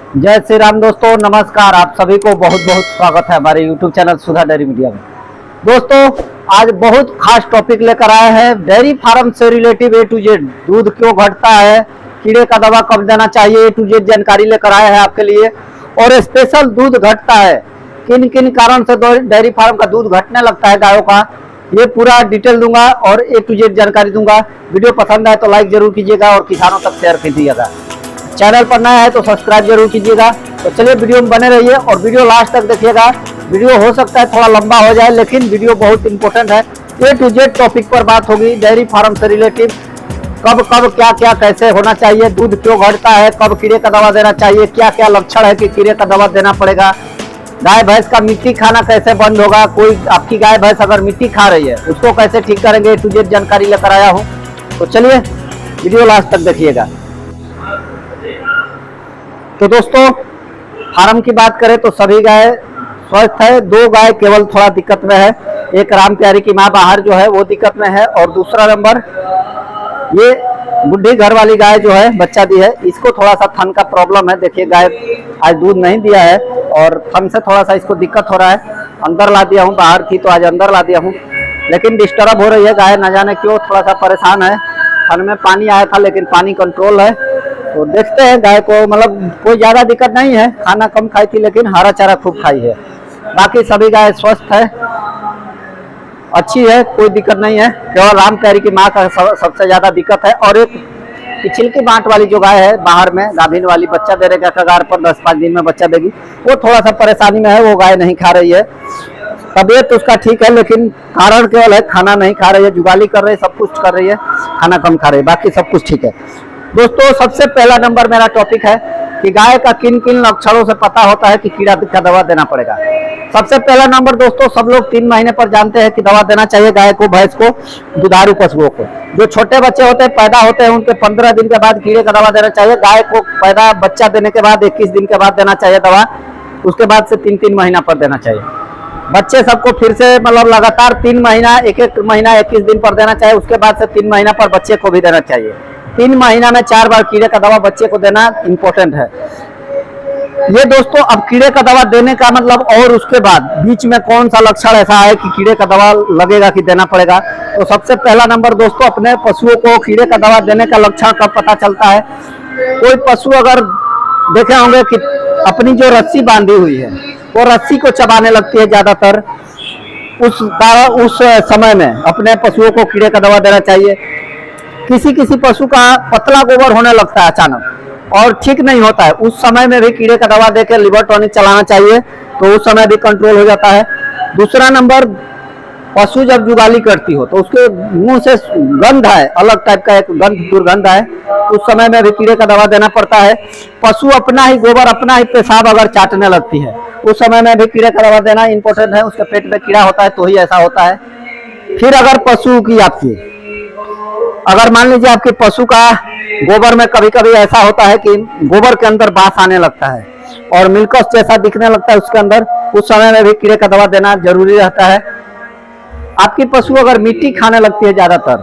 जय श्री राम दोस्तों, नमस्कार। आप सभी को बहुत बहुत स्वागत है हमारे YouTube चैनल सुधा डेयरी मीडिया में। दोस्तों, आज बहुत खास टॉपिक लेकर आए हैं। डेयरी फार्म से रिलेटिव A to Z, दूध क्यों घटता है, कीड़े का दवा कब देना चाहिए, A to Z जानकारी लेकर आए हैं आपके लिए। और स्पेशल दूध घटता है, किन किन कारण से डेयरी फार्म का दूध घटने लगता है गायों का, ये पूरा डिटेल दूंगा और A to Z जानकारी दूंगा। वीडियो पसंद आए तो लाइक जरूर कीजिएगा और किसानों तक शेयर कीजिएगा। चैनल पर नया है तो सब्सक्राइब जरूर कीजिएगा। तो चलिए वीडियो में बने रहिए और वीडियो लास्ट तक देखिएगा। वीडियो हो सकता है थोड़ा लंबा हो जाए, लेकिन वीडियो बहुत इंपॉर्टेंट है। A to Z टॉपिक पर बात होगी, डेयरी फार्म से रिलेटिव। कब कब क्या क्या कैसे होना चाहिए, दूध क्यों घटता है, कब कीड़े का दवा देना चाहिए, क्या क्या लक्षण है कि कीड़े का दवा देना पड़ेगा, गाय भैंस का मिट्टी खाना कैसे बंद होगा, कोई आपकी गाय भैंस अगर मिट्टी खा रही है उसको कैसे ठीक करेंगे, A to Z जानकारी लेकर आया हूँ। तो चलिए वीडियो लास्ट तक देखिएगा। तो दोस्तों, फार्म की बात करें तो सभी गाय स्वस्थ है। 2 गाय केवल थोड़ा दिक्कत में है। एक राम प्यारी की माँ बाहर जो है वो दिक्कत में है, और दूसरा नंबर ये बुढ़ी घर वाली गाय जो है बच्चा दी है, इसको थोड़ा सा थन का प्रॉब्लम है। देखिए गाय आज दूध नहीं दिया है और थन से थोड़ा सा इसको दिक्कत हो रहा है। अंदर ला दिया हूँ, बाहर थी तो आज अंदर ला दिया हूँ, लेकिन डिस्टर्ब हो रही है गाय, न जाने क्यों थोड़ा सा परेशान है। थन में पानी आया था लेकिन पानी कंट्रोल है। तो देखते हैं गाय को, मतलब कोई ज्यादा दिक्कत नहीं है, खाना कम खाई थी लेकिन हरा चारा खूब खाई है। बाकी सभी गाय स्वस्थ है, अच्छी है, कोई दिक्कत नहीं है। केवल राम प्यारी की माँ का सबसे ज्यादा दिक्कत है। और एक पिछली की बांट वाली जो गाय है बाहर में गाभिन वाली, बच्चा देने का कगार पर 10-5 दिन में बच्चा देगी, वो थोड़ा सा परेशानी में है। वो गाय नहीं खा रही है, तबीयत उसका ठीक है, लेकिन कारण केवल है खाना नहीं खा रही है। जुगाली कर रही है, सब कुछ कर रही है, खाना कम खा रही है, बाकी सब कुछ ठीक है। दोस्तों, सबसे पहला नंबर मेरा टॉपिक है कि गाय का किन किन लक्षणों से पता होता है कि कीड़ा का दवा देना पड़ेगा। सबसे पहला नंबर दोस्तों, सब लोग 3 महीने पर जानते हैं कि दवा देना चाहिए गाय को, भैंस को, दुधारू पशुओं को। जो छोटे बच्चे होते हैं, पैदा होते हैं, उनके 15 दिन के बाद कीड़े का दवा देना चाहिए। गाय को पैदा बच्चा देने के बाद 21 दिन के बाद देना चाहिए दवा, उसके बाद से 3-3 महीना पर देना चाहिए। बच्चे सबको फिर से मतलब लगातार 3 महीना, 1-1 महीना 21 दिन पर देना चाहिए, उसके बाद से 3 महीना पर बच्चे को भी देना चाहिए। 3 महीना में 4 बार कीड़े का दवा बच्चे को देना इंपॉर्टेंट है। ये दोस्तों, अब कीड़े का दवा देने का मतलब और उसके बाद बीच में कौन सा लक्षण ऐसा है कि कीड़े का दवा लगेगा कि देना पड़ेगा। तो सबसे पहला नंबर दोस्तों, अपने पशुओं को कीड़े का दवा देने का लक्षण कब पता चलता है। कोई पशु अगर देखे होंगे कि अपनी जो रस्सी बांधी हुई है वो रस्सी को चबाने लगती है ज्यादातर, उस समय में अपने पशुओं को कीड़े का दवा देना चाहिए। किसी किसी पशु का पतला गोबर होने लगता है अचानक और ठीक नहीं होता है, उस समय में भी कीड़े का दवा देकर लिवर टॉनिक चलाना चाहिए, तो उस समय भी कंट्रोल हो जाता है। दूसरा नंबर, पशु जब जुगाली करती हो तो उसके मुंह से गंध है, अलग टाइप का एक गंध, दुर्गंध है, उस समय में भी कीड़े का दवा देना पड़ता है। पशु अपना ही गोबर, अपना ही पेशाब अगर चाटने लगती है, उस समय में भी कीड़े का दवा देना इंपॉर्टेंट है। उसके पेट में कीड़ा होता है तो ही ऐसा होता है। फिर अगर पशु की अगर मान लीजिए आपके पशु का गोबर में कभी कभी ऐसा होता है कि गोबर के अंदर बास आने लगता है और मिल्कस जैसा दिखने लगता है उसके अंदर, उस समय में भी कीड़े का दवा देना जरूरी रहता है। आपकी पशु अगर मिट्टी खाने लगती है ज्यादातर,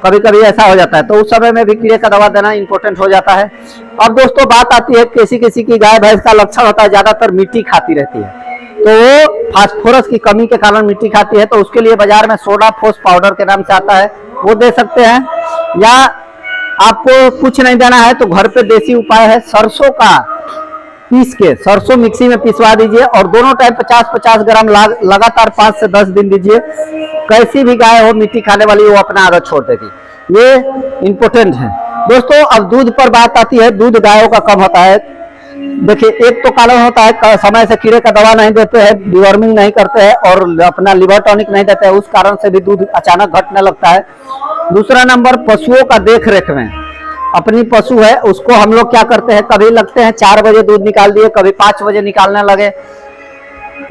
कभी कभी ऐसा हो जाता है, तो उस समय में भी कीड़े का दवा देना इंपॉर्टेंट हो जाता है। अब दोस्तों बात आती है, किसी किसी की गाय भैंस का लक्षण होता है ज्यादातर मिट्टी खाती रहती है, तो वो फास्फोरस की कमी के कारण मिट्टी खाती है, तो उसके लिए बाजार में सोडा फोस पाउडर के नाम से आता है, वो दे सकते हैं। या आपको कुछ नहीं देना है तो घर पे देसी उपाय है, सरसों का पीस के, सरसों मिक्सी में पिसवा दीजिए और दोनों टाइम 50-50 ग्राम लगातार 5 से 10 दिन दीजिए। कैसी भी गाय हो मिट्टी खाने वाली, वो अपना आदत छोड़ देगी, ये इंपॉर्टेंट है। दोस्तों, अब दूध पर बात आती है। दूध गायों का कम होता है। देखिए, एक तो कारण होता है समय से कीड़े का दवा नहीं देते हैं, डिवर्मिंग नहीं करते हैं और अपना लिवर टॉनिक नहीं देते हैं, उस कारण से भी दूध अचानक घटने लगता है। दूसरा नंबर, पशुओं का देख रेख में, अपनी पशु है उसको हम लोग क्या करते हैं, कभी लगते हैं 4 बजे दूध निकाल दिए, कभी 5 बजे निकालने लगे,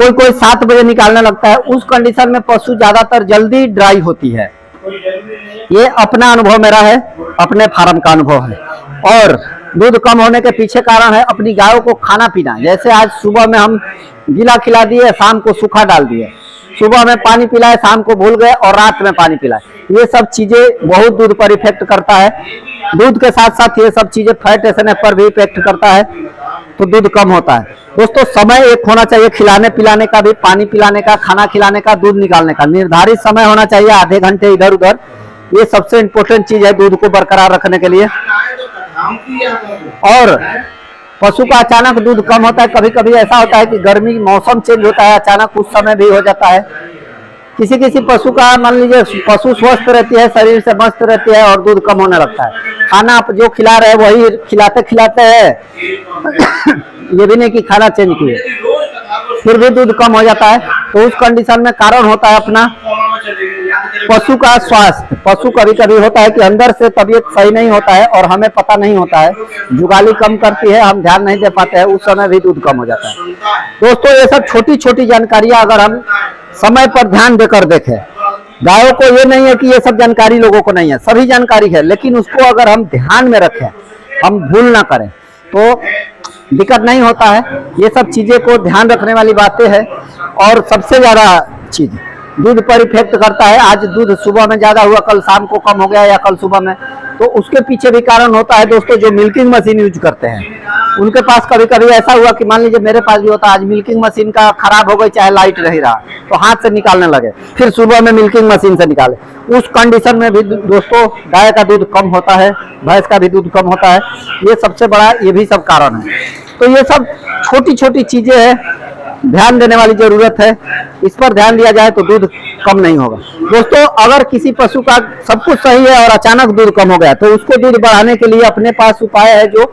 कोई 7 बजे निकालने लगता है। उस कंडीशन में पशु ज्यादातर जल्दी ड्राई होती है। ये अपना अनुभव मेरा है, अपने फार्म का अनुभव है। और दूध कम होने के पीछे कारण है अपनी गायों को खाना पीना। जैसे आज सुबह में हम गीला खिला दिए, शाम को सूखा डाल दिए, सुबह में पानी पिलाए, शाम को भूल गए और रात में पानी पिलाए, ये सब चीजें बहुत दूध पर इफेक्ट करता है। दूध के साथ साथ ये सब चीजें फैट एसएनएफ पर भी इफेक्ट करता है। तो दूध कम होता है। दोस्तों समय एक होना चाहिए खिलाने पिलाने का भी, पानी पिलाने का, खाना खिलाने का, दूध निकालने का निर्धारित समय होना चाहिए, आधे घंटे इधर उधर। ये सबसे इम्पोर्टेंट चीज है दूध को बरकरार रखने के लिए। और पशु का अचानक दूध कम होता है, कभी कभी ऐसा होता है कि गर्मी मौसम चेंज होता है अचानक, उस समय भी हो जाता है। किसी किसी पशु का मान लीजिए पशु स्वस्थ रहती है, शरीर से मस्त रहती है और दूध कम होने लगता है। खाना आप जो खिला रहे हैं वही खिलाते खिलाते है ये भी नहीं कि खाना चेंज किए, फिर भी दूध कम हो जाता है। तो उस कंडीशन में कारण होता है अपना पशु का स्वास्थ्य। पशु कभी कभी होता है कि अंदर से तबीयत सही नहीं होता है और हमें पता नहीं होता है, जुगाली कम करती है, हम ध्यान नहीं दे पाते हैं, उस समय भी दूध कम हो जाता है। दोस्तों ये सब छोटी छोटी जानकारियां अगर हम समय पर ध्यान देकर देखें, गायों को ये नहीं है कि ये सब जानकारी लोगों को नहीं है, सभी जानकारी है, लेकिन उसको अगर हम ध्यान में रखें, हम भूल ना करें तो दिक्कत नहीं होता है। ये सब चीजें को ध्यान रखने वाली बातें हैं। और सबसे ज्यादा चीज दूध पर इफेक्ट करता है। आज दूध सुबह में ज्यादा हुआ, कल शाम को कम हो गया या कल सुबह में, तो उसके पीछे भी कारण होता है दोस्तों जो मिल्किंग मशीन यूज करते हैं उनके पास। कभी कभी ऐसा हुआ कि मान लीजिए मेरे पास भी होता, आज मिल्किंग मशीन का खराब हो गई, चाहे लाइट नहीं रहा तो हाथ से निकालने लगे, फिर सुबह में मिल्किंग मशीन से निकाले, उस कंडीशन में भी दोस्तों गाय का दूध कम होता है, भैंस का भी दूध कम होता है। ये सबसे बड़ा ये भी सब कारण है। तो ये सब छोटी छोटी चीजें हैं, ध्यान देने वाली जरूरत है, इस पर ध्यान दिया जाए तो दूध कम नहीं होगा। दोस्तों अगर किसी पशु का सब कुछ सही है और अचानक दूध कम हो गया तो उसको दूध बढ़ाने के लिए अपने पास उपाय है जो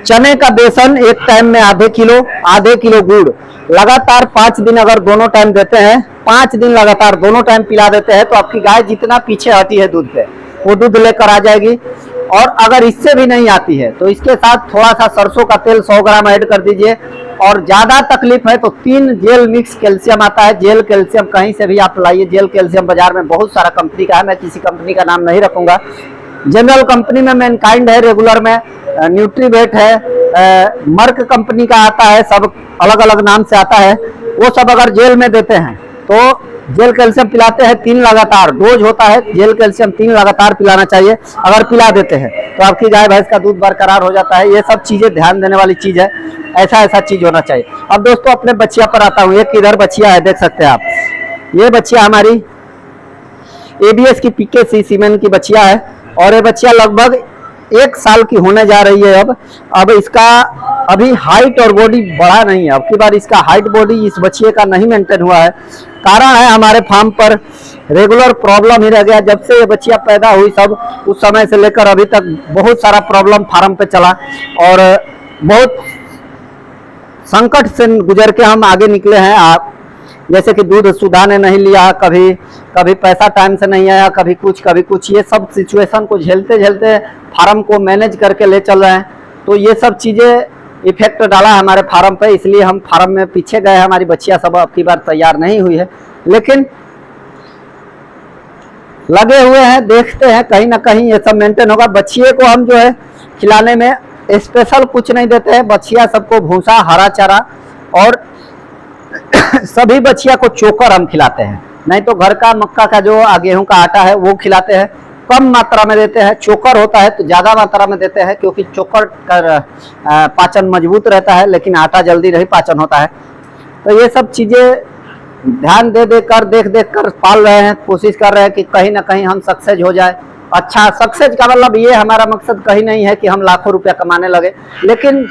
चने का बेसन एक टाइम में आधे किलो गुड़ लगातार 5 दिन अगर दोनों टाइम देते हैं, 5 दिन लगातार दोनों टाइम पिला देते हैं तो आपकी गाय जितना पीछे हटी है दूध पे वो दूध लेकर आ जाएगी। और अगर इससे भी नहीं आती है तो इसके साथ थोड़ा सा सरसों का तेल 100 ग्राम ऐड कर दीजिए। और ज्यादा तकलीफ है तो 3 जेल मिक्स कैल्शियम आता है, जेल कैल्शियम कहीं से भी आप लाइए, जेल कैल्शियम बाजार में बहुत सारा कंपनी का है, मैं किसी कंपनी का नाम नहीं रखूंगा। जनरल कंपनी में मैनकाइंड है, रेगुलर में न्यूट्रीवेट है, मर्क कंपनी का आता है, सब अलग अलग नाम से आता है। वो सब अगर जेल में देते हैं तो जेल कैल्शियम पिलाते हैं 3 लगातार डोज होता है, जेल कैल्शियम 3 लगातार पिलाना चाहिए। अगर पिला देते हैं तो आपकी गाय भैंस का दूध बरकरार हो जाता है। ये सब चीजें ध्यान देने वाली चीज है, ऐसा चीज होना चाहिए। अब दोस्तों अपने बच्चिया पर आता हूँ। एक इधर बच्चिया है, देख सकते हैं आप, ये बच्चिया हमारी एबीएस की पीके सीमेंट की बच्चिया है और ये बच्चिया लगभग 1 साल की होने जा रही है। अब इसका अभी हाइट और बॉडी बढ़ा नहीं है, अब की बार इसका हाइट बॉडी इस बच्चे का नहीं मेंटेन हुआ है। कारण है हमारे फार्म पर रेगुलर प्रॉब्लम ही रह गया, जब से ये बच्चियां पैदा हुई सब उस समय से लेकर अभी तक बहुत सारा प्रॉब्लम फार्म पे चला और बहुत संकट से गुजर के हम आगे निकले हैं। आप जैसे कि दूध सुधा ने नहीं लिया, कभी पैसा टाइम से नहीं आया, कभी कुछ, ये सब सिचुएशन को झेलते झेलते फार्म को मैनेज करके ले चल रहे हैं। तो ये सब चीजें इफेक्ट डाला हमारे फार्म पे, इसलिए हम फार्म में पीछे गए। हमारी बच्चियां सब अब की बार तैयार नहीं हुई है, लेकिन लगे हुए हैं, देखते हैं कहीं ना कहीं ये सब मेंटेन होगा। बच्चिए को हम जो है खिलाने में स्पेशल कुछ नहीं देते हैं, बच्चिया सबको भूसा, हरा चारा और सभी बच्चिया को चोकर हम खिलाते हैं, नहीं तो घर का मक्का का जो गेहूं का आटा है वो खिलाते हैं, कम मात्रा में देते हैं। चोकर होता है तो ज्यादा मात्रा में देते हैं क्योंकि चोकर का पाचन मजबूत रहता है, लेकिन आटा जल्दी नहीं पाचन होता है। तो ये सब चीजें ध्यान देख कर पाल रहे हैं, कोशिश कर रहे हैं कि कहीं ना कहीं हम सक्सेस हो जाए। अच्छा, सक्सेस का मतलब ये हमारा मकसद कहीं नहीं है कि हम लाखों रुपया कमाने लगे, लेकिन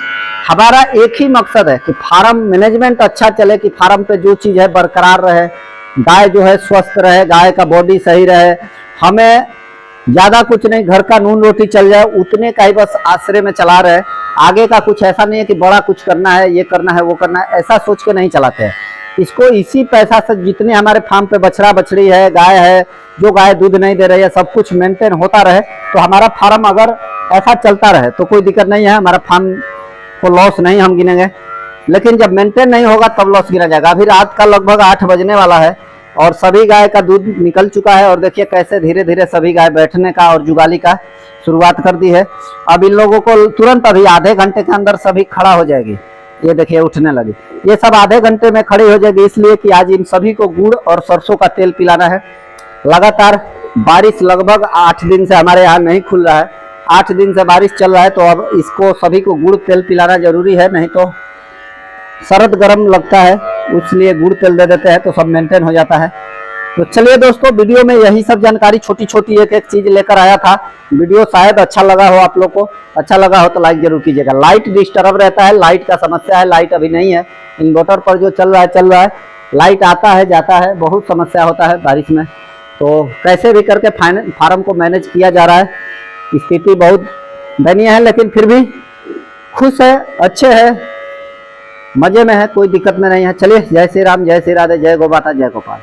हमारा एक ही मकसद है कि फार्म मैनेजमेंट अच्छा चले, कि फार्म पे जो चीज है बरकरार रहे, गाय जो है स्वस्थ रहे, गाय का बॉडी सही रहे। हमें ज्यादा कुछ नहीं, घर का नून रोटी चल जाए उतने का ही बस आश्रय में चला रहे। आगे का कुछ ऐसा नहीं है कि बड़ा कुछ करना है, ये करना है, वो करना है, ऐसा सोच के नहीं चलाते हैं इसको। इसी पैसा से जितने हमारे फार्म पे बछड़ा बछड़ी है, गाय है, जो गाय दूध नहीं दे रही है, सब कुछ मेंटेन होता रहे तो हमारा फार्म अगर ऐसा चलता रहे तो कोई दिक्कत नहीं है, हमारा फार्म को लॉस नहीं हम गिनेंगे। लेकिन जब मेंटेन नहीं होगा तब लॉस गिना जाएगा। अभी रात का लगभग 8 बजने वाला है और सभी गाय का दूध निकल चुका है और देखिए कैसे धीरे धीरे सभी गाय बैठने का और जुगाली का शुरुआत कर दी है। अब इन लोगों को तुरंत अभी आधे घंटे के अंदर सभी खड़ा हो जाएगी, ये देखिए उठने लगी, ये सब आधे घंटे में खड़ी हो जाएगी, इसलिए कि आज इन सभी को गुड़ और सरसों का तेल पिलाना है। लगातार बारिश लगभग 8 दिन से हमारे यहाँ नहीं खुल रहा है, 8 दिन से बारिश चल रहा है, तो अब इसको सभी को गुड़ तेल पिलाना जरूरी है, नहीं तो सर्द गर्म लगता है, इसलिए गुड़ तेल दे देते हैं तो सब मेंटेन हो जाता है। तो चलिए दोस्तों, वीडियो में यही सब जानकारी छोटी छोटी एक एक चीज लेकर आया था। वीडियो शायद अच्छा लगा हो आप लोग को, अच्छा लगा हो तो लाइक जरूर कीजिएगा। लाइट डिस्टर्ब रहता है, लाइट का समस्या है, लाइट अभी नहीं है, इन्वर्टर पर जो चल रहा है, लाइट आता है जाता है, बहुत समस्या होता है बारिश में। तो कैसे भी करके फार्म को मैनेज किया जा रहा है। स्थिति बहुत दयनीय है, लेकिन फिर भी खुश है, अच्छे है, मजे में है, कोई दिक्कत में नहीं है। चलिए, जय श्री राम, जय श्री राधे, जय गौ माता, जय गोपाल।